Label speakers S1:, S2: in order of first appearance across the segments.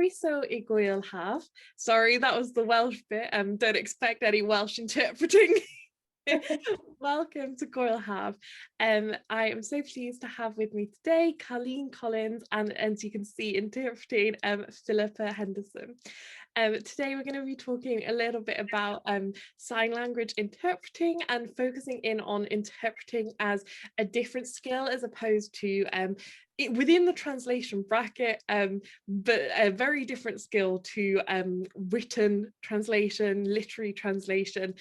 S1: Croeso I Gŵyl Haf. Sorry, that was the Welsh bit. Don't expect any Welsh interpreting. Welcome to Gŵyl Haf. I am so pleased to have with me today Carleen Collins and, as you can see, interpreting Phillipa Henderson. Today we're going to be talking a little bit about sign language interpreting and focusing in on interpreting as a different skill as opposed to within the translation bracket, but a very different skill to written translation, literary translation,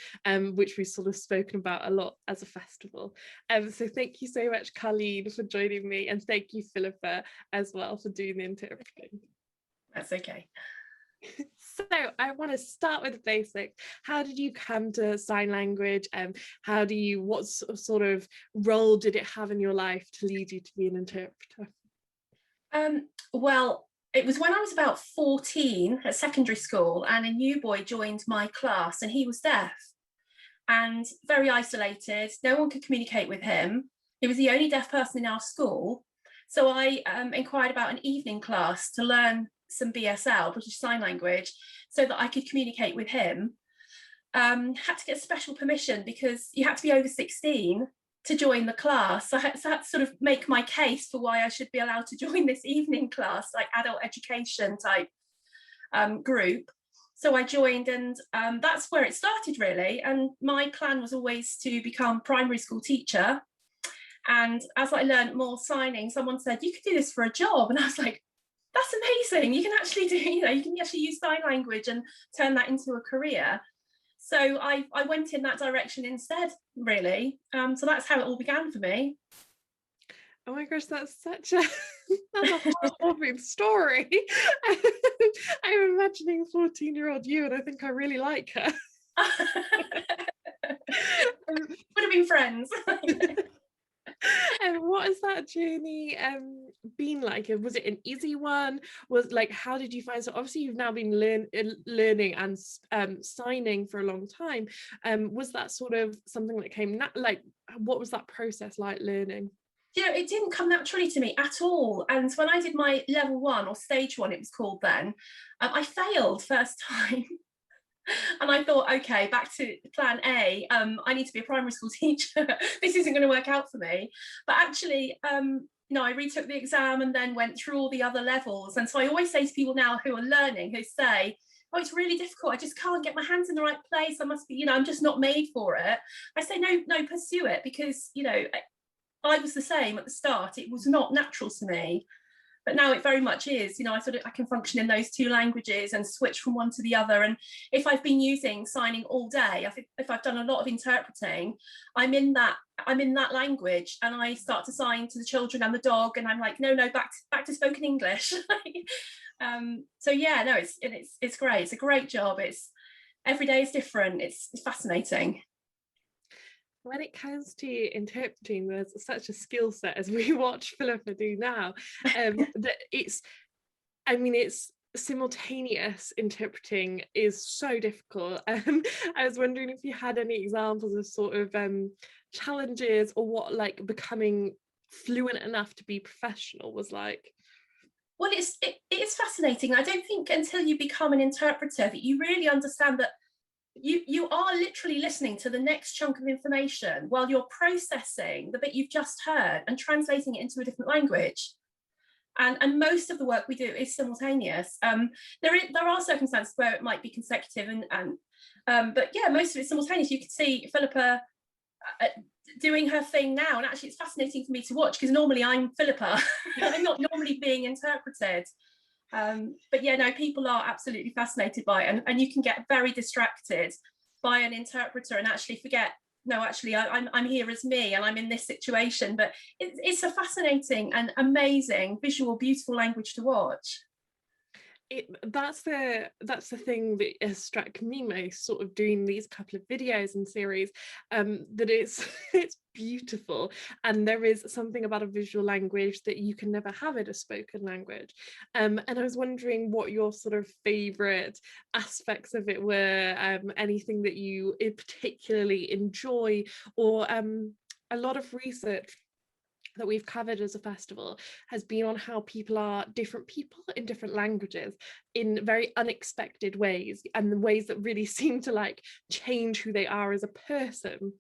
S1: which we've sort of spoken about a lot as a festival. So thank you so much, Carleen, for joining me, and thank you, Phillipa, as well, for doing the interpreting.
S2: That's okay.
S1: So I want to start with the basics. How did you come to sign language? What sort of role did it have in your life to lead you to be an interpreter?
S2: Well, it was when I was about 14 at secondary school, and a new boy joined my class, and he was deaf and very isolated. No one could communicate with him. He was the only deaf person in our school. So I inquired about an evening class to learn some BSL, British Sign Language, so that I could communicate with him. Had to get special permission because you had to be over 16 to join the class. So I had to sort of make my case for why I should be allowed to join this evening class, like adult education type group. So I joined, and that's where it started, really. And my plan was always to become primary school teacher. And as I learned more signing, someone said, you could do this for a job. And I was like, that's amazing. You can actually do, you can actually use sign language and turn that into a career. So I went in that direction instead, really. So that's how it all began for me.
S1: Oh my gosh, that's such a heartwarming story. I'm imagining 14-year-old you, and I think I really like her.
S2: Would have been friends.
S1: And what has that journey been like? Was it an easy one? How did you find, so obviously you've now been learning and signing for a long time. Was that sort of something that came what was that process like, learning?
S2: It didn't come naturally to me at all. And when I did my level 1 or stage 1, it was called then, I failed first time. And I thought, okay, back to plan A, I need to be a primary school teacher. This isn't going to work out for me. But actually, I retook the exam and then went through all the other levels. And so I always say to people now who are learning, who say, oh, it's really difficult, I just can't get my hands in the right place, I must be, I'm just not made for it. I say, no, pursue it, because, I was the same at the start. It was not natural to me. But now it very much is. I can function in those two languages and switch from one to the other. And if I've been using signing all day, if I've done a lot of interpreting, I'm in that language, and I start to sign to the children and the dog, and I'm like, no, back to spoken English. So yeah, no, it's great. It's a great job. Every day is different. It's fascinating.
S1: When it comes to interpreting, there's such a skill set, as we watch Phillipa do now, that it's simultaneous interpreting is so difficult. I was wondering if you had any examples of sort of challenges, or what becoming fluent enough to be professional was like.
S2: Well, it is fascinating. I don't think until you become an interpreter that you really understand that you are literally listening to the next chunk of information while you're processing the bit you've just heard and translating it into a different language. And most of the work we do is simultaneous. There are circumstances where it might be consecutive, but yeah, most of it's simultaneous. You could see Phillipa doing her thing now, and actually it's fascinating for me to watch, because normally I'm Phillipa. I'm not normally being interpreted. But yeah, no, people are absolutely fascinated by it, and you can get very distracted by an interpreter and actually forget, no, actually I'm here as me, and I'm in this situation. But it's a fascinating and amazing visual, beautiful language to watch.
S1: That's the thing that has struck me most, sort of doing these couple of videos and series, that it's beautiful, and there is something about a visual language that you can never have in a spoken language. And I was wondering what your sort of favorite aspects of it were, anything that you particularly enjoy, or a lot of research that we've covered as a festival has been on how people are different people in different languages in very unexpected ways, and the ways that really seem to like change who they are as a person.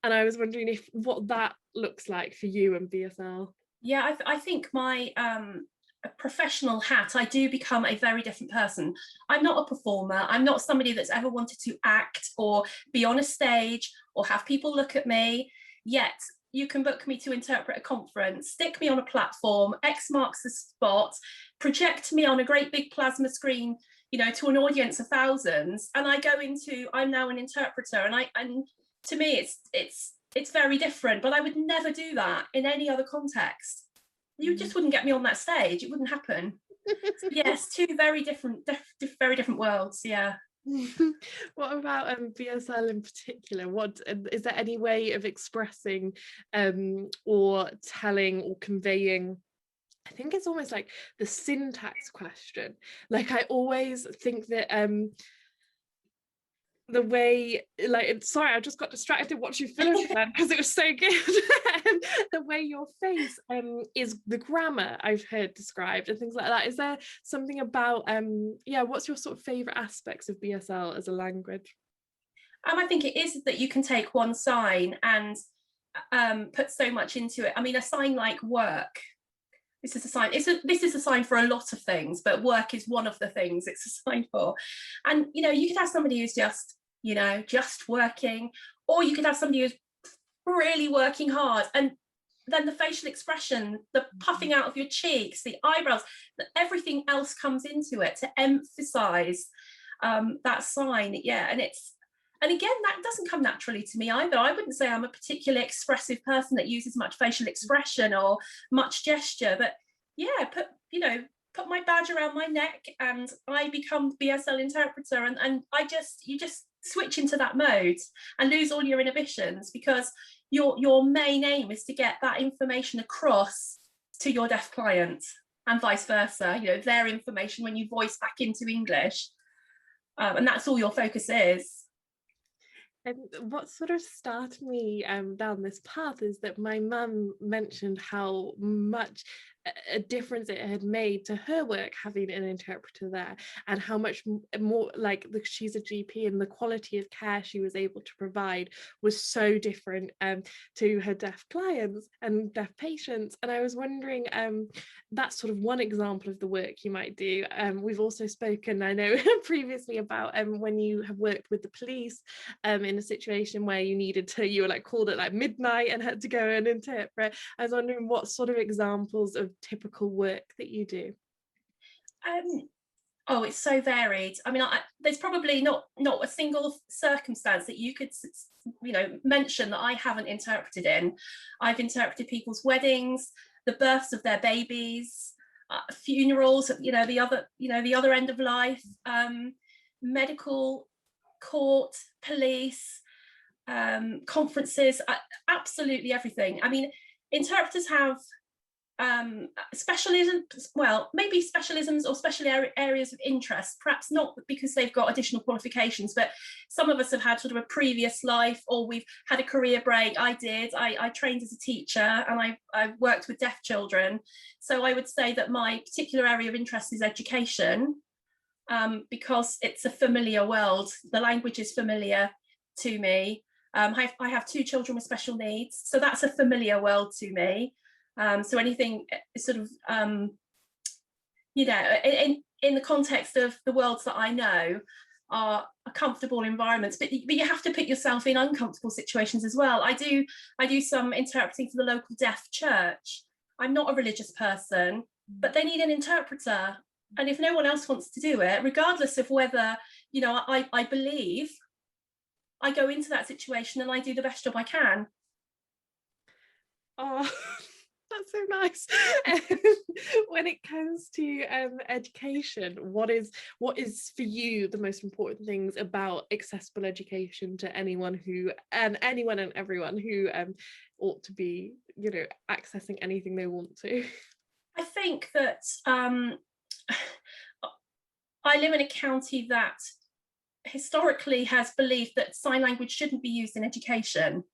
S1: And I was wondering if what that looks like for you and BSL.
S2: Yeah, I think my professional hat, I do become a very different person. I'm not a performer. I'm not somebody that's ever wanted to act or be on a stage or have people look at me. Yet you can book me to interpret a conference, stick me on a platform, X marks the spot, project me on a great big plasma screen, you know, to an audience of thousands, and I go into, I'm now an interpreter, and to me it's very different. But I would never do that in any other context. You just wouldn't get me on that stage. It wouldn't happen. So yes, two very different worlds. Yeah.
S1: What about BSL in particular? What is there any way of expressing or telling or conveying? I think it's almost like the syntax question. Like I always think that the way, like, sorry, I just got distracted watching Phillipa because it was so good. The way your face is the grammar I've heard described and things like that. Is there something about yeah, what's your sort of favorite aspects of BSL as a language?
S2: I think it is that you can take one sign and put so much into it. I mean, a sign like work, this is a sign. This is a sign for a lot of things, but work is one of the things it's a sign for. And you know, you could have somebody who's just, you know, just working, or you could have somebody who's really working hard, and then the facial expression, the puffing out of your cheeks, the eyebrows, everything else comes into it to emphasize that sign. Yeah, and again, that doesn't come naturally to me either. I wouldn't say I'm a particularly expressive person that uses much facial expression or much gesture, but yeah, put my badge around my neck and I become BSL interpreter, and you just switch into that mode and lose all your inhibitions, because your main aim is to get that information across to your deaf client and vice versa, you know, their information when you voice back into English, and that's all your focus is.
S1: And what sort of started me down this path is that my mum mentioned how much a difference it had made to her work having an interpreter there, and how much more, like, she's a GP and the quality of care she was able to provide was so different to her deaf clients and deaf patients. And I was wondering, that's sort of one example of the work you might do. We've also spoken, I know, previously about when you have worked with the police in a situation where you were like called at like midnight and had to go and interpret. I was wondering what sort of examples of typical work that you do.
S2: Oh, it's so varied. I mean, there's probably not a single circumstance that you could, you know, mention that I haven't interpreted in. I've interpreted people's weddings, the births of their babies, funerals, you know, the other end of life, medical, court, police, conferences, absolutely everything. I mean, interpreters have specialisms, well, maybe specialisms or special areas of interest, perhaps not because they've got additional qualifications, but some of us have had sort of a previous life, or we've had a career break. I trained as a teacher, and I worked with deaf children, so I would say that my particular area of interest is education, because it's a familiar world. The language is familiar to me. I have two children with special needs, so that's a familiar world to me. So anything sort of, you know, in the context of the worlds that I know are comfortable environments, but you have to put yourself in uncomfortable situations as well. I do some interpreting for the local deaf church. I'm not a religious person, but they need an interpreter. And if no one else wants to do it, regardless of whether, you know, I believe, I go into that situation and I do the best job I can.
S1: Oh, that's so nice. When it comes to education, what is for you the most important things about accessible education to anyone and everyone who ought to be, you know, accessing anything they want to?
S2: I think that I live in a county that historically has believed that sign language shouldn't be used in education.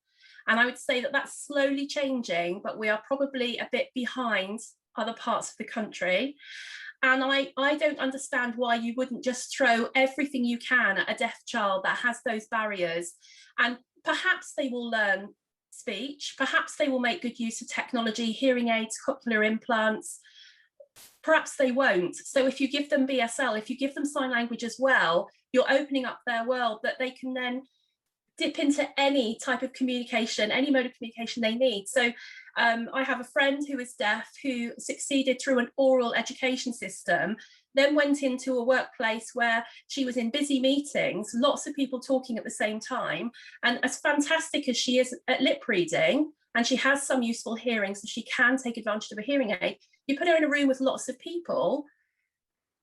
S2: And I would say that that's slowly changing, but we are probably a bit behind other parts of the country. And I don't understand why you wouldn't just throw everything you can at a deaf child that has those barriers. And perhaps they will learn speech, perhaps they will make good use of technology, hearing aids, cochlear implants, perhaps they won't. So if you give them BSL, if you give them sign language as well, you're opening up their world that they can then dip into any type of communication, any mode of communication they need. So I have a friend who is deaf who succeeded through an oral education system, then went into a workplace where she was in busy meetings, lots of people talking at the same time. And as fantastic as she is at lip reading, and she has some useful hearing, so she can take advantage of a hearing aid, you put her in a room with lots of people,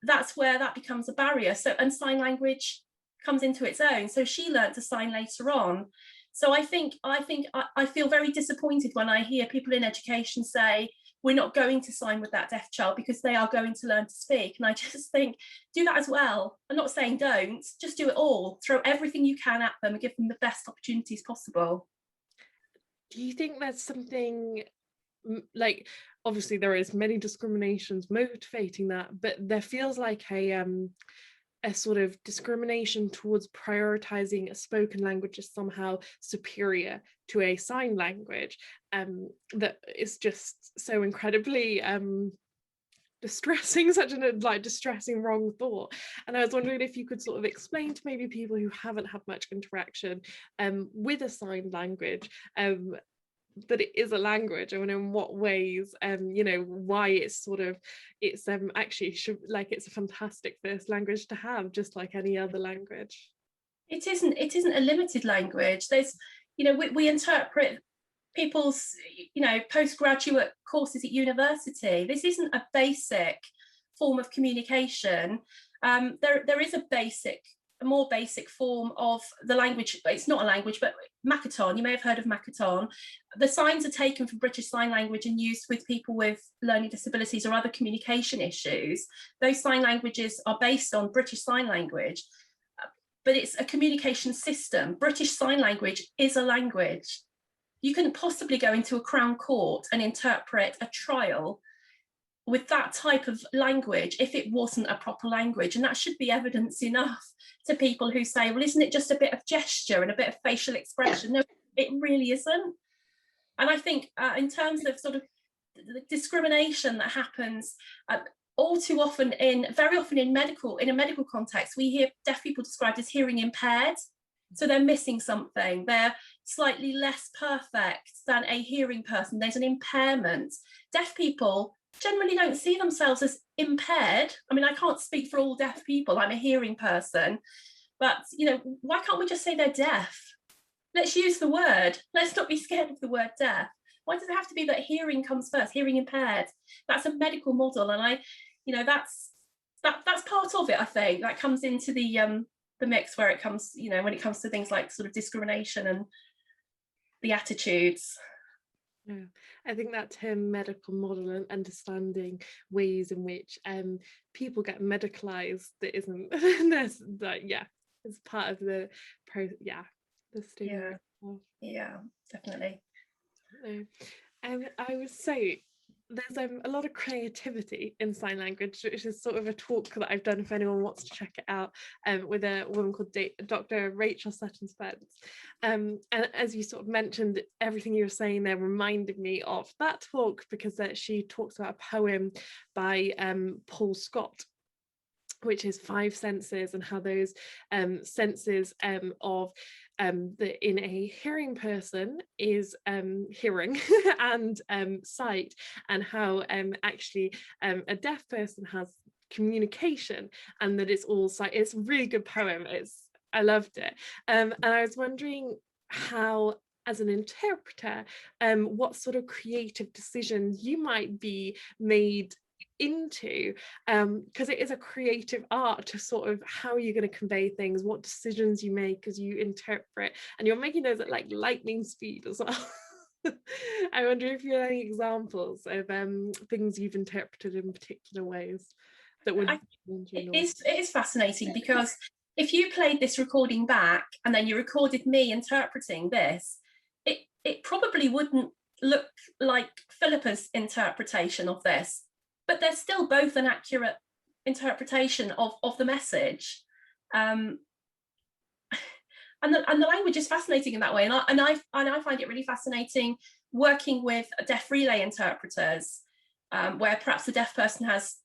S2: that's where that becomes a barrier. So, and sign language comes into its own. So she learned to sign later on. So I feel very disappointed when I hear people in education say, we're not going to sign with that deaf child because they are going to learn to speak. And I just think, do that as well. I'm not saying don't, just do it all. Throw everything you can at them and give them the best opportunities possible.
S1: Do you think there's something, like, obviously there is many discriminations motivating that, but there feels like a sort of discrimination towards prioritizing a spoken language as somehow superior to a sign language, that is just so incredibly distressing, such a distressing wrong thought. And I was wondering if you could sort of explain to maybe people who haven't had much interaction with a sign language, that it is a language, and in what ways, you know, why it's actually should, like, it's a fantastic first language to have, just like any other language.
S2: It isn't a limited language. There's, you know, we interpret people's, you know, postgraduate courses at university. This isn't a basic form of communication. There is a more basic form of the language. It's not a language, but Makaton, you may have heard of Makaton. The signs are taken from British Sign Language and used with people with learning disabilities or other communication issues. Those sign languages are based on British Sign Language, but it's a communication system. British Sign Language is a language. You couldn't possibly go into a Crown Court and interpret a trial with that type of language if it wasn't a proper language. And that should be evidence enough to people who say, well, isn't it just a bit of gesture and a bit of facial expression? No, it really isn't. And I think in terms of sort of the discrimination that happens all too often very often in a medical context, we hear deaf people described as hearing impaired. So they're missing something. They're slightly less perfect than a hearing person. There's an impairment. Deaf people generally don't see themselves as impaired. I mean, I can't speak for all deaf people. I'm a hearing person. But, you know, why can't we just say they're deaf? Let's use the word. Let's not be scared of the word deaf. Why does it have to be that hearing comes first, hearing impaired? That's a medical model. And that's part of it, I think. That comes into the mix where it comes, you know, when it comes to things like sort of discrimination and the attitudes.
S1: Yeah, I think that term medical model and understanding ways in which people get medicalized that isn't it's part of the the stigma.
S2: Yeah, definitely.
S1: I would say there's a lot of creativity in sign language, which is sort of a talk that I've done if anyone wants to check it out, with a woman called Dr. Rachel Sutton-Spence. And as you sort of mentioned, everything you were saying there reminded me of that talk, because she talks about a poem by Paul Scott, which is 5 senses, and how those senses of in a hearing person is hearing and sight, and how actually a deaf person has communication, and that it's all sight. It's a really good poem. I loved it, and I was wondering how, as an interpreter, what sort of creative decisions you might be made into, because it is a creative art to sort of how you're going to convey things, what decisions you make as you interpret, and you're making those at like lightning speed as well. I wonder if you have any examples of things you've interpreted in particular ways that would
S2: it is fascinating, because if you played this recording back and then you recorded me interpreting this, it probably wouldn't look like Phillipa's interpretation of this, but they're still both an accurate interpretation of the message. And the language is fascinating in that way, and I find it really fascinating working with deaf relay interpreters, where perhaps the deaf person has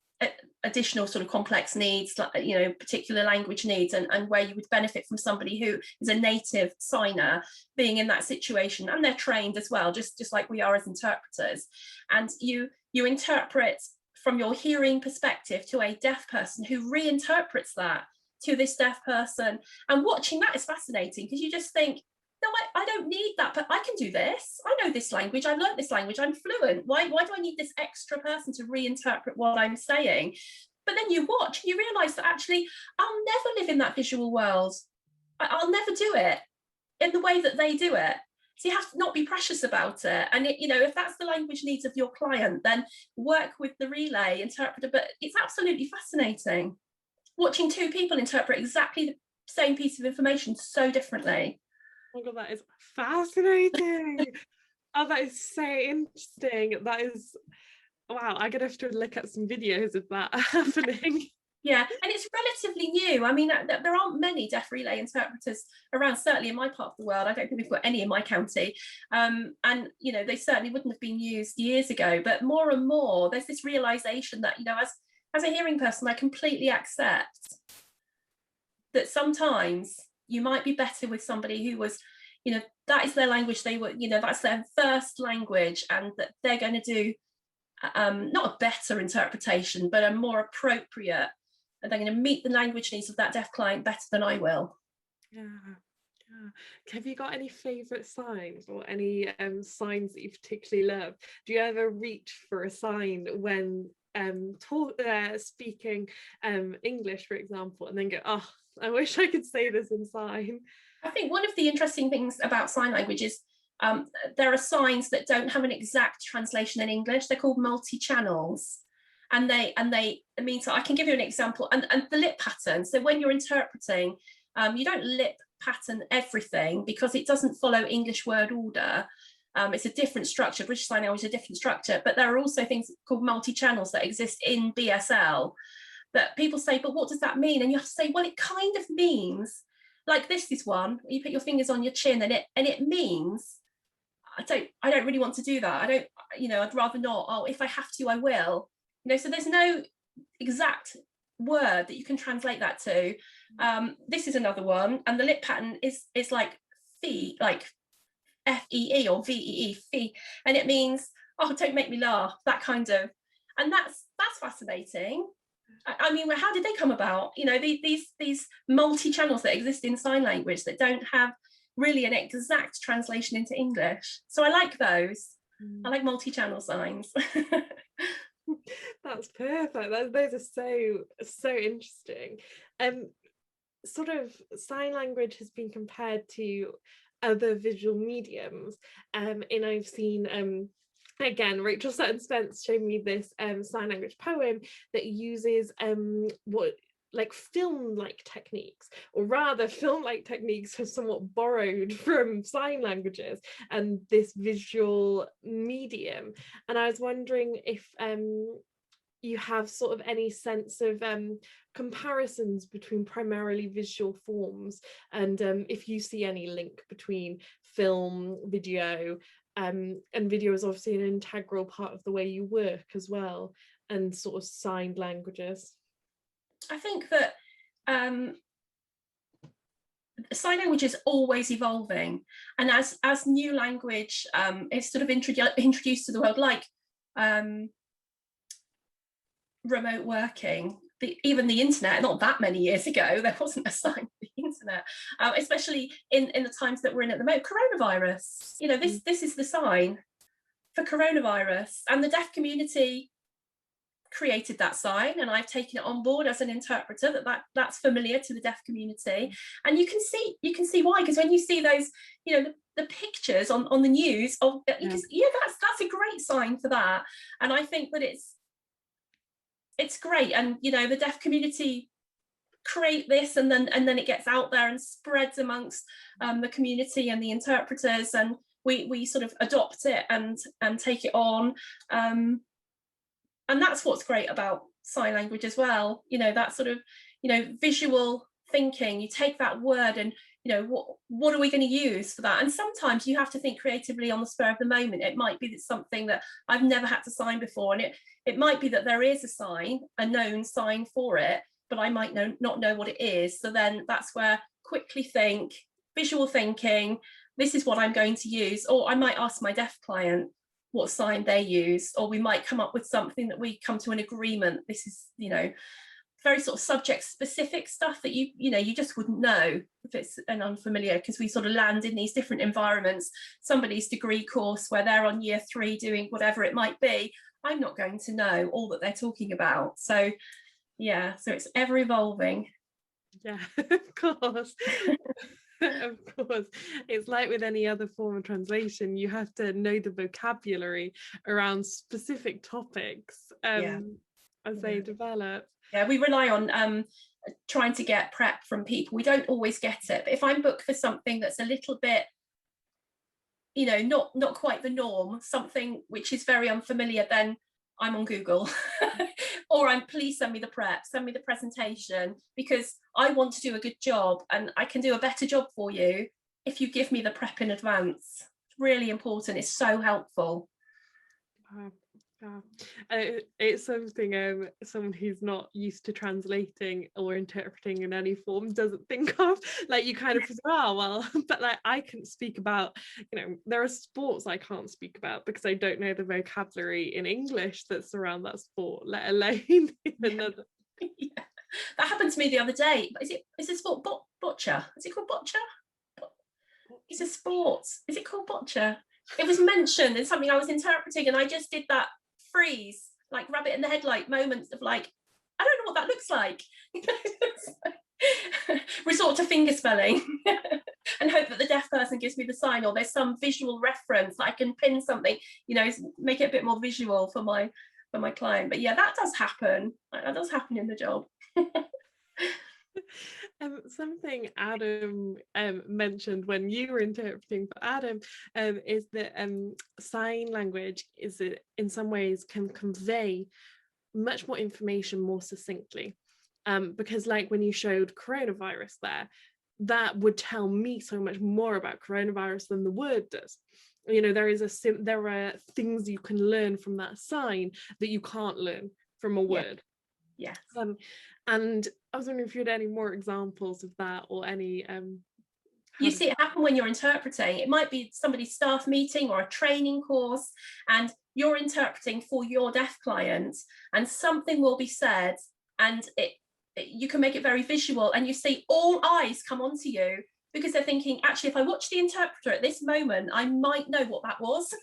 S2: additional sort of complex needs, like, you know, particular language needs, and where you would benefit from somebody who is a native signer being in that situation, and they're trained as well, just like we are as interpreters, and you interpret from your hearing perspective to a deaf person who reinterprets that to this deaf person. And watching that is fascinating, because you just think, no, I don't need that, but I can do this. I know this language, I've learned this language, I'm fluent. Why do I need this extra person to reinterpret what I'm saying? But then you watch and you realise that actually, I'll never live in that visual world. I'll never do it in the way that they do it. So you have to not be precious about it. And you know, if that's the language needs of your client, then work with the relay interpreter. But it's absolutely fascinating watching two people interpret exactly the same piece of information so differently.
S1: Oh my God, that is fascinating. Oh, that is so interesting. That is, wow, I'm gonna have to look at some videos of that happening.
S2: Yeah, and it's relatively new. I mean, there aren't many deaf relay interpreters around, certainly in my part of the world. I don't think we've got any in my county. And, you know, they certainly wouldn't have been used years ago, but more and more, there's this realization that, you know, as a hearing person, I completely accept that sometimes you might be better with somebody who was, you know, that is their language, they were, you know, that's their first language, and that they're going to do not a better interpretation, but a more appropriate, and they're going to meet the language needs of that deaf client better than I will.
S1: Yeah. Have you got any favourite signs, or any signs that you particularly love? Do you ever reach for a sign when speaking English, for example, and then go, oh, I wish I could say this in sign?
S2: I think one of the interesting things about sign language is there are signs that don't have an exact translation in English. They're called multi-channels, and they mean, so I can give you an example. And the lip pattern. So when you're interpreting, you don't lip pattern everything, because it doesn't follow English word order. It's a different structure. British Sign Language is a different structure, but there are also things called multi-channels that exist in BSL that people say, but what does that mean? And you have to say, well, it kind of means, like, this is one, you put your fingers on your chin, and it means, I don't really want to do that. I don't, you know, I'd rather not. Oh, if I have to, I will. You know, so there's no exact word that you can translate that to. This is another one, and the lip pattern is like fee, like FEE or VEE, fee, and it means, oh, don't make me laugh, that kind of. And that's fascinating. I mean, how did they come about? You know, these multi-channels that exist in sign language that don't have really an exact translation into English. So I like those. I like multi-channel signs.
S1: That's perfect. Those are so interesting. Sort of sign language has been compared to other visual mediums, and I've seen again, Rachel Sutton Spence showed me this sign language poem that uses film-like techniques, or rather film-like techniques are somewhat borrowed from sign languages and this visual medium. And I was wondering if you have sort of any sense of comparisons between primarily visual forms, and if you see any link between film, video, and video is obviously an integral part of the way you work as well, and sort of signed languages.
S2: I think that sign language is always evolving, and as new language is sort of introduced to the world, like remote working, even the internet, not that many years ago, there wasn't a sign for the internet, especially in the times that we're in at the moment. Coronavirus, you know, this is the sign for coronavirus, and the deaf community created that sign, and I've taken it on board as an interpreter that's familiar to the deaf community. And you can see why, because when you see those, you know, the pictures on the news of, you can, yeah, that's a great sign for that. And I think that it's great, and you know, the deaf community create this, and then it gets out there and spreads amongst the community and the interpreters, and we sort of adopt it and take it on. And that's what's great about sign language as well. You know, that sort of, you know, visual thinking. You take that word and, you know, what are we going to use for that? And sometimes you have to think creatively on the spur of the moment. It might be that something that I've never had to sign before, and it might be that there is a sign, a known sign for it, but I might not know what it is. So then that's where quickly think, visual thinking, this is what I'm going to use. Or I might ask my deaf client what sign they use, or we might come up with something that we come to an agreement. This is, you know, very sort of subject specific stuff that you know, you just wouldn't know if it's an unfamiliar, because we sort of land in these different environments. Somebody's degree course where they're on year 3 doing whatever it might be, I'm not going to know all that they're talking about. So yeah, so it's ever evolving.
S1: Yeah, of course. Of course, it's like with any other form of translation, you have to know the vocabulary around specific topics as they develop.
S2: Yeah, we rely on trying to get prep from people. We don't always get it, but if I'm booked for something that's a little bit, you know, not quite the norm, something which is very unfamiliar, then I'm on Google. Or please send me the prep, send me the presentation, because I want to do a good job, and I can do a better job for you if you give me the prep in advance. It's really important. It's so helpful.
S1: It's something someone who's not used to translating or interpreting in any form doesn't think of. Like, you kind of think, oh well, but like I can speak about, you know, there are sports I can't speak about because I don't know the vocabulary in English that's around that sport, let alone another.
S2: Yeah. That happened to me the other day. Is it sport boccia? Is it called boccia? It's a sport. Is it called boccia? It was mentioned in something I was interpreting, and I just did that freeze, like rabbit in the headlight moments of like, I don't know what that looks like. Resort to finger spelling and hope that the deaf person gives me the sign, or there's some visual reference that I can pin something, you know, make it a bit more visual for my client. But yeah, that does happen. That does happen in the job.
S1: Something Adam mentioned when you were interpreting for Adam is that sign language in some ways can convey much more information more succinctly, because like when you showed coronavirus there, that would tell me so much more about coronavirus than the word does. You know, there are things you can learn from that sign that you can't learn from a word.
S2: Yes.
S1: And I was wondering if you had any more examples of that, or any
S2: you see it happen when you're interpreting. It might be somebody's staff meeting or a training course, and you're interpreting for your deaf client, and something will be said, and you can make it very visual, and you see all eyes come onto you because they're thinking, actually, if I watch the interpreter at this moment, I might know what that was.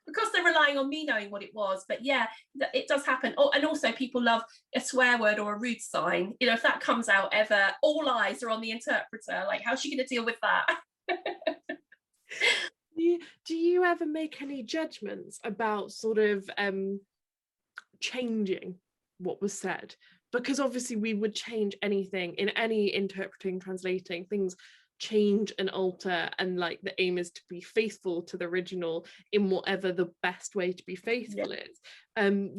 S2: Because they're relying on me knowing what it was. But yeah, it does happen. Oh, and also people love a swear word or a rude sign. You know, if that comes out ever, all eyes are on the interpreter. Like, how's she going to deal with that?
S1: Do you ever make any judgments about sort of changing what was said? Because obviously we would change anything in any interpreting, translating, things change and alter, and like the aim is to be faithful to the original in whatever the best way to be faithful is.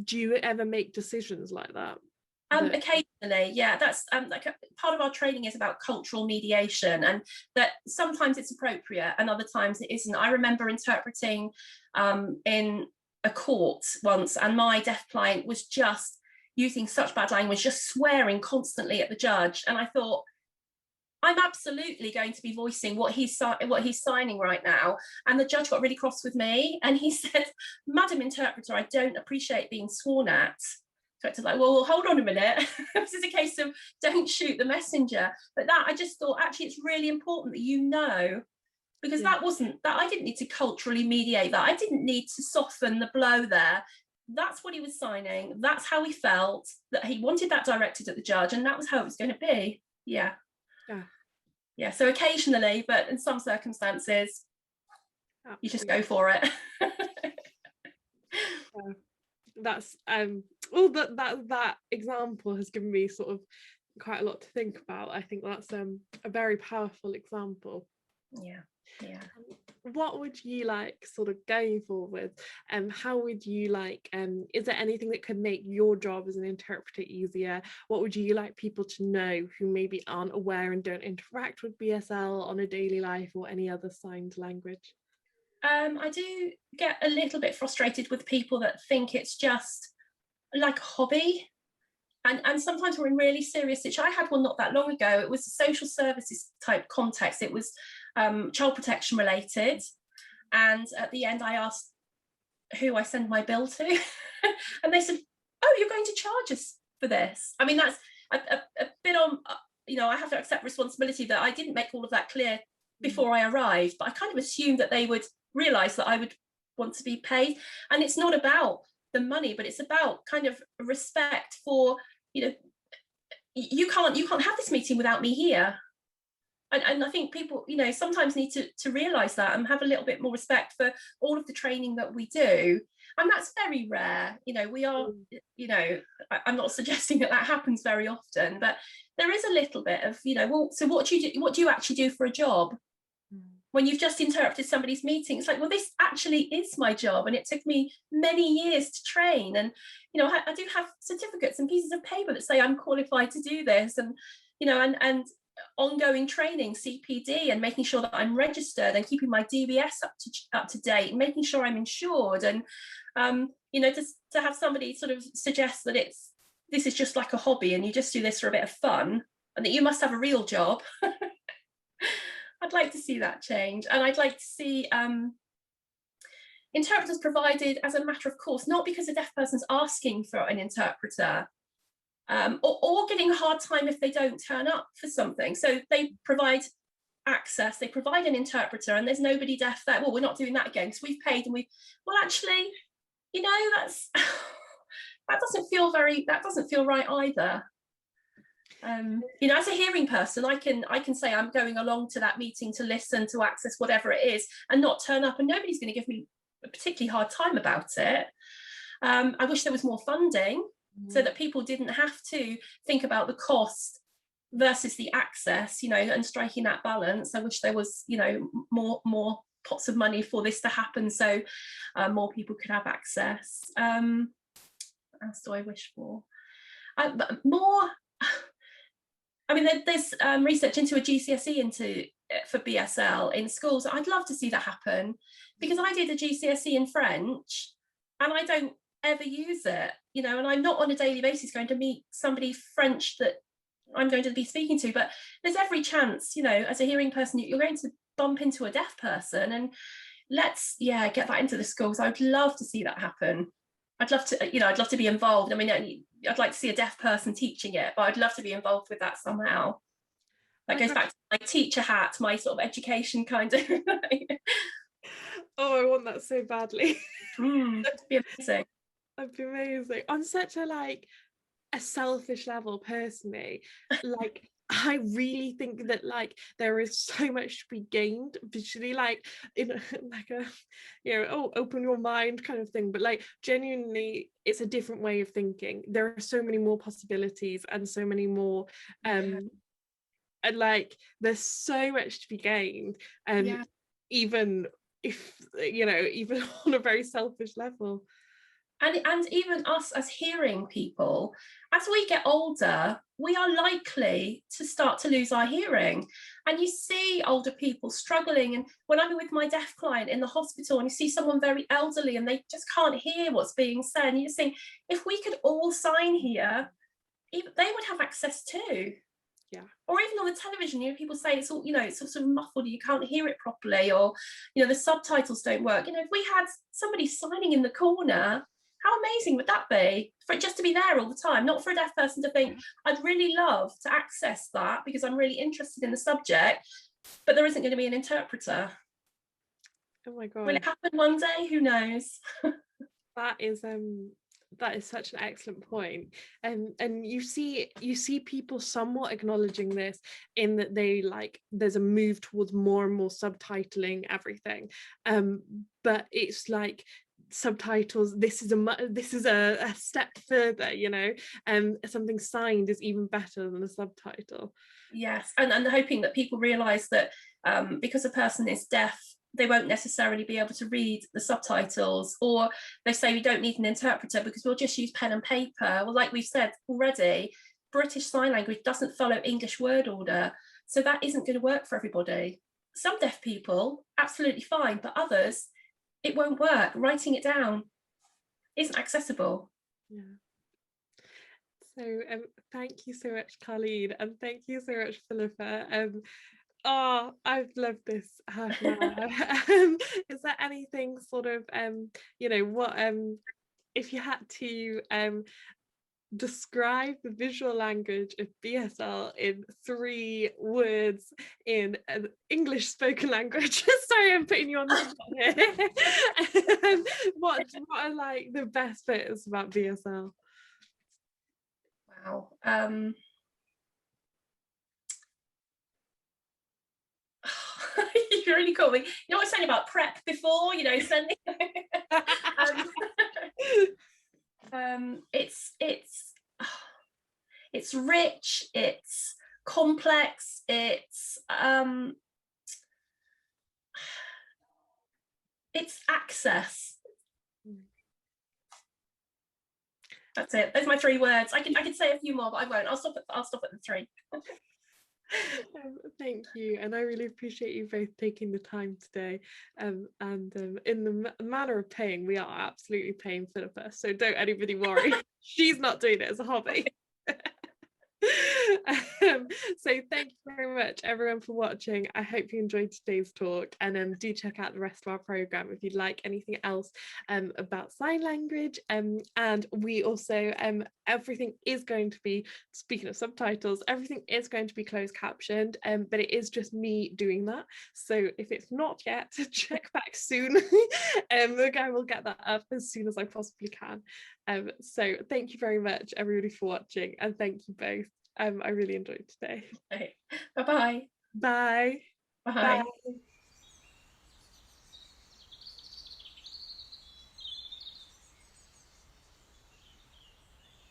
S1: Do you ever make decisions like that?
S2: Occasionally, yeah. That's like part of our training is about cultural mediation, and that sometimes it's appropriate and other times it isn't. I remember interpreting in a court once, and my deaf client was just using such bad language, just swearing constantly at the judge, and I thought, I'm absolutely going to be voicing what he's signing right now. And the judge got really cross with me, and he said, Madam Interpreter, I don't appreciate being sworn at. So it's like, well, hold on a minute. This is a case of don't shoot the messenger. But that, I just thought, actually, it's really important that you know, because that I didn't need to culturally mediate that. I didn't need to soften the blow there. That's what he was signing. That's how he felt, that he wanted that directed at the judge, and that was how it was going to be. Yeah. Yeah, so occasionally, but in some circumstances, you just go for it.
S1: That's well, that example has given me sort of quite a lot to think about. I think that's a very powerful example.
S2: Yeah.
S1: what would you like sort of going forward, and how would you like, is there anything that could make your job as an interpreter easier? What would you like people to know who maybe aren't aware and don't interact with BSL on a daily life or any other signed language?
S2: I do get a little bit frustrated with people that think it's just like a hobby. And sometimes we're in really serious situations. I had one not that long ago. It was a social services type context. It was child protection related. And at the end, I asked who I send my bill to. And they said, oh, you're going to charge us for this. I mean, that's a bit on, I have to accept responsibility that I didn't make all of that clear before I arrived, but I kind of assumed that they would realise that I would want to be paid. And it's not about the money, but it's about kind of respect for, you can't have this meeting without me here. And I think people, sometimes need to realise that and have a little bit more respect for all of the training that we do. And that's very rare. We are, I'm not suggesting that happens very often, but there is a little bit of, well, so what do you actually do for a job? When you've just interpreted somebody's meeting, it's like, well, this actually is my job, and it took me many years to train. And I do have certificates and pieces of paper that say I'm qualified to do this, and and ongoing training, CPD, and making sure that I'm registered and keeping my DBS up to date, and making sure I'm insured. And just to have somebody sort of suggest that this is just like a hobby and you just do this for a bit of fun, and that you must have a real job. I'd like to see that change, and I'd like to see interpreters provided as a matter of course, not because a deaf person's asking for an interpreter, or getting a hard time if they don't turn up for something. So they provide access, they provide an interpreter, and there's nobody deaf there. Well, we're not doing that again because we've paid, and well, actually, that's that doesn't feel right either. As a hearing person, I can say I'm going along to that meeting to listen, to access whatever it is, and not turn up, and nobody's going to give me a particularly hard time about it. I wish there was more funding so that people didn't have to think about the cost versus the access, and striking that balance. I wish there was, more pots of money for this to happen, so more people could have access. What else do I wish for? More. I mean, there's research into a GCSE for BSL in schools. I'd love to see that happen, because I did a GCSE in French and I don't ever use it, and I'm not on a daily basis going to meet somebody French that I'm going to be speaking to, but there's every chance, as a hearing person, you're going to bump into a deaf person, and let's get that into the schools. I would love to see that happen. I'd love to be involved. I mean, I'd like to see a deaf person teaching it, but I'd love to be involved with that somehow. That goes back to my teacher hat, my sort of education kind of.
S1: Oh, I want that so badly.
S2: That'd be amazing.
S1: That'd be amazing. On such a selfish level, personally, I really think that there is so much to be gained visually, in a open your mind kind of thing, but genuinely it's a different way of thinking. There are so many more possibilities and so many more and there's so much to be gained, even if even on a very selfish level.
S2: And even us as hearing people, as we get older, we are likely to start to lose our hearing. And you see older people struggling. And when I'm with my deaf client in the hospital and you see someone very elderly and they just can't hear what's being said, and you just think, if we could all sign here, they would have access too.
S1: Yeah. Or
S2: even on the television, people say it's all, it's sort of muffled, you can't hear it properly, or the subtitles don't work. If we had somebody signing in the corner, how amazing would that be? For it just to be there all the time, not for a deaf person to think, I'd really love to access that because I'm really interested in the subject, but there isn't going to be an interpreter.
S1: Oh my God.
S2: Will it happen one day? Who knows?
S1: That is such an excellent point. And you see people somewhat acknowledging this, in that they there's a move towards more and more subtitling everything, but it's subtitles, this is a step further, something signed is even better than a subtitle.
S2: Yes, and hoping that people realize that because a person is deaf, they won't necessarily be able to read the subtitles, or they say we don't need an interpreter because we'll just use pen and paper. Well, like we've said already, British Sign Language doesn't follow English word order, so that isn't going to work for everybody. Some deaf people, absolutely fine, but others, it won't work. Writing it down isn't accessible.
S1: Yeah. So thank you so much, Carleen, and thank you so much, Phillipa. Oh, I've loved this half an hour. Is there anything sort of you know, what if you had to describe the visual language of BSL in 3 words in an English spoken language? Sorry, I'm putting you on the spot here. What are like the best bits about BSL?
S2: Wow. You really caught me. You know what I was saying about prep before, you know, sending. It's rich, it's complex, it's access. That's it. Those are my 3 words. I could say a few more, but I won't. I'll stop at the 3.
S1: Thank you, and I really appreciate you both taking the time today, and in the manner of paying, we are absolutely paying Phillipa, so don't anybody worry. She's not doing it as a hobby. So thank you very much everyone for watching. I hope you enjoyed today's talk, and do check out the rest of our program if you'd like anything else about sign language, and we also everything is going to be, speaking of subtitles, everything is going to be closed captioned, but it is just me doing that, so if it's not yet, check back soon. Again, we'll get that up as soon as I possibly can. So thank you very much everybody for watching, and thank you both. I really enjoyed today.
S2: Okay. Bye-bye.
S1: Bye.
S2: Bye.
S1: Bye.